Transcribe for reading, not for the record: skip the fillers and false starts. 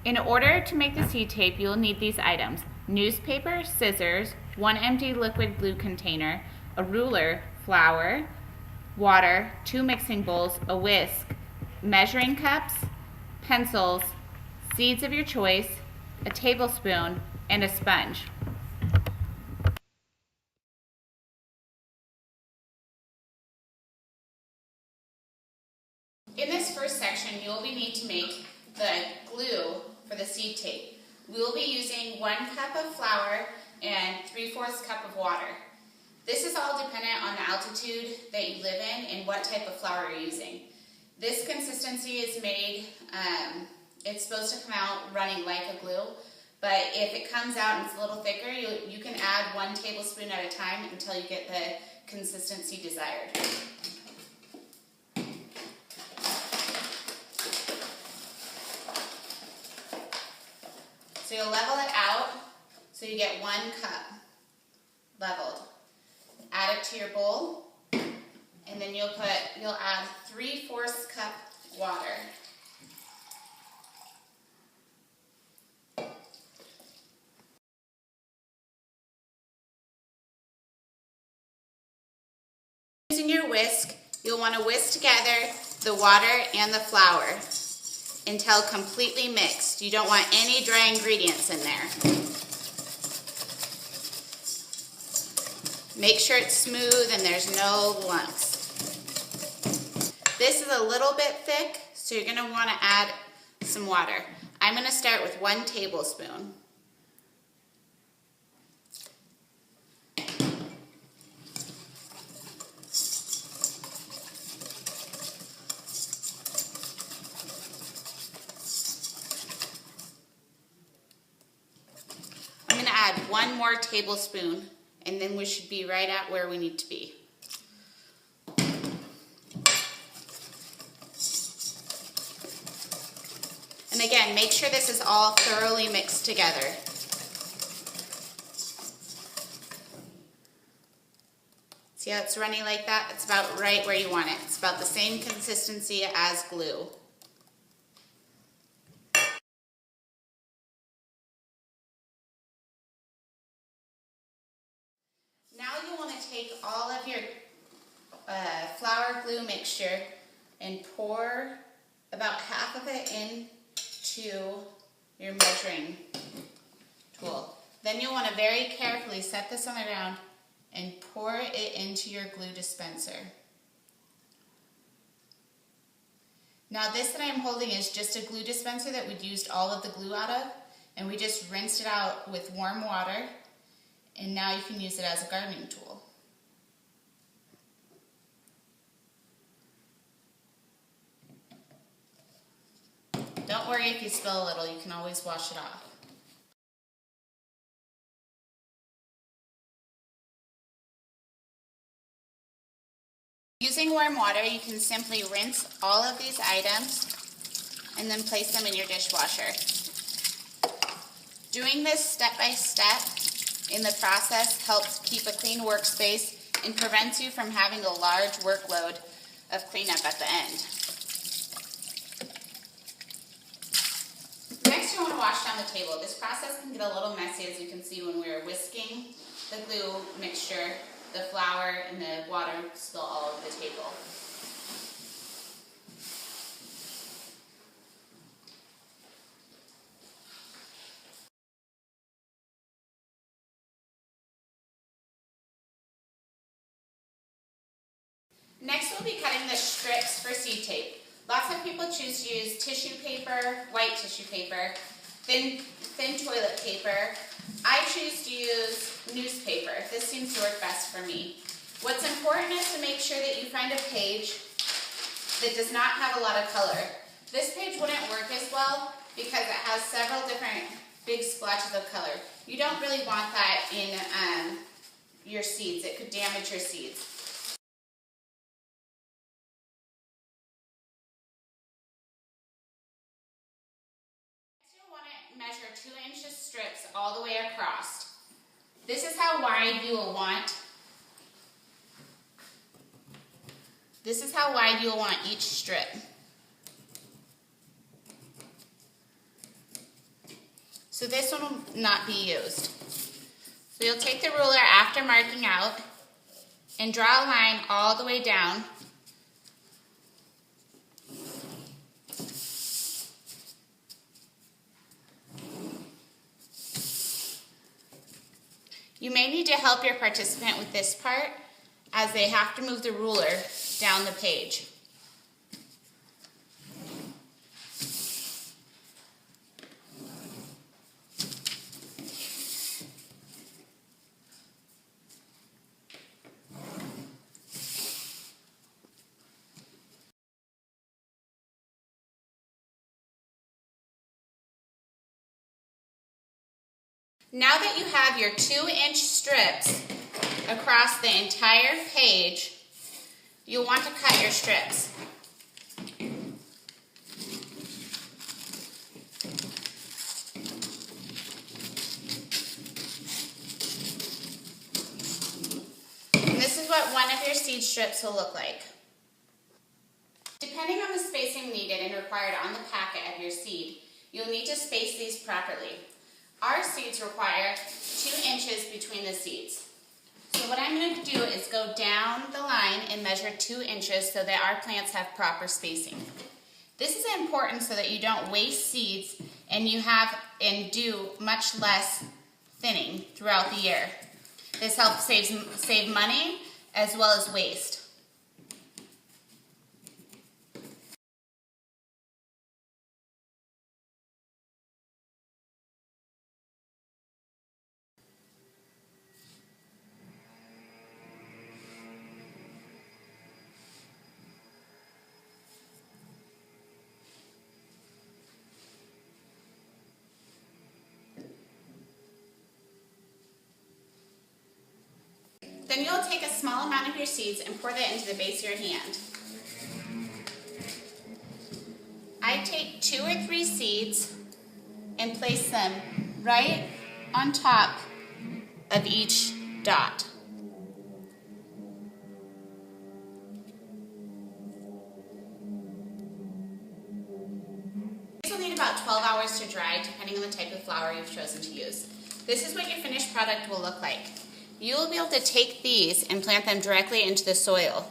In order to make the seed tape, you will need these items: newspaper, scissors, one empty liquid glue container, a ruler, flour, water, 2 mixing bowls, a whisk, measuring cups, pencils, seeds of your choice, a tablespoon, and a sponge. In this first section, you will need to make the glue for the seed tape. We will be using 1 cup of flour and 3/4 cup of water. This is all dependent on the altitude that you live in and what type of flour you're using. This consistency is made, it's supposed to come out running like a glue, but if it comes out and it's a little thicker, you can add 1 tablespoon at a time until you get the consistency desired. So you'll level it out so you get 1 cup leveled. Add it to your bowl, and then you'll add 3/4 cup water. Using your whisk, you'll want to whisk together the water and the flour until completely mixed. You don't want any dry ingredients in there. Make sure it's smooth and there's no lumps. This is a little bit thick, so you're going to want to add some water. I'm going to start with 1 tablespoon. I'm going to add 1 more tablespoon, and then we should be right at where we need to be. And again, make sure this is all thoroughly mixed together. See how it's runny like that? It's about right where you want it. It's about the same consistency as glue. Now you want to take all of your flour glue mixture and pour about half of it into your measuring tool. Then you'll want to very carefully set this on the ground and pour it into your glue dispenser. Now this that I'm holding is just a glue dispenser that we'd used all of the glue out of, and we just rinsed it out with warm water, and now you can use it as a gardening tool. Don't worry if you spill a little, you can always wash it off. Using warm water, you can simply rinse all of these items and then place them in your dishwasher. Doing this step by step in the process helps keep a clean workspace and prevents you from having a large workload of cleanup at the end. Next, you want to wash down the table. This process can get a little messy, as you can see when we're whisking the glue mixture. The flour and the water spill all over the table. Next, we'll be cutting the strips for seed tape. Lots of people choose to use tissue paper, white tissue paper, thin toilet paper. I choose to use newspaper. This seems to work best for me. What's important is to make sure that you find a page that does not have a lot of color. This page wouldn't work as well because it has several different big splotches of color. You don't really want that in your seeds. It could damage your seeds. Measure 2-inch strips all the way across. This is how wide you will want. This is how wide you will want each strip. So this one will not be used. So you'll take the ruler after marking out and draw a line all the way down. You may need to help your participant with this part as they have to move the ruler down the page. Now that you have your 2-inch strips across the entire page, you'll want to cut your strips. And this is what one of your seed strips will look like. Depending on the spacing needed and required on the packet of your seed, you'll need to space these properly. Our seeds require 2 inches between the seeds. So what I'm going to do is go down the line and measure 2 inches so that our plants have proper spacing. This is important so that you don't waste seeds and do much less thinning throughout the year. This helps save money as well as waste. Then you'll take a small amount of your seeds and pour that into the base of your hand. I take 2 or 3 seeds and place them right on top of each dot. These will need about 12 hours to dry, depending on the type of flower you've chosen to use. This is what your finished product will look like. You will be able to take these and plant them directly into the soil.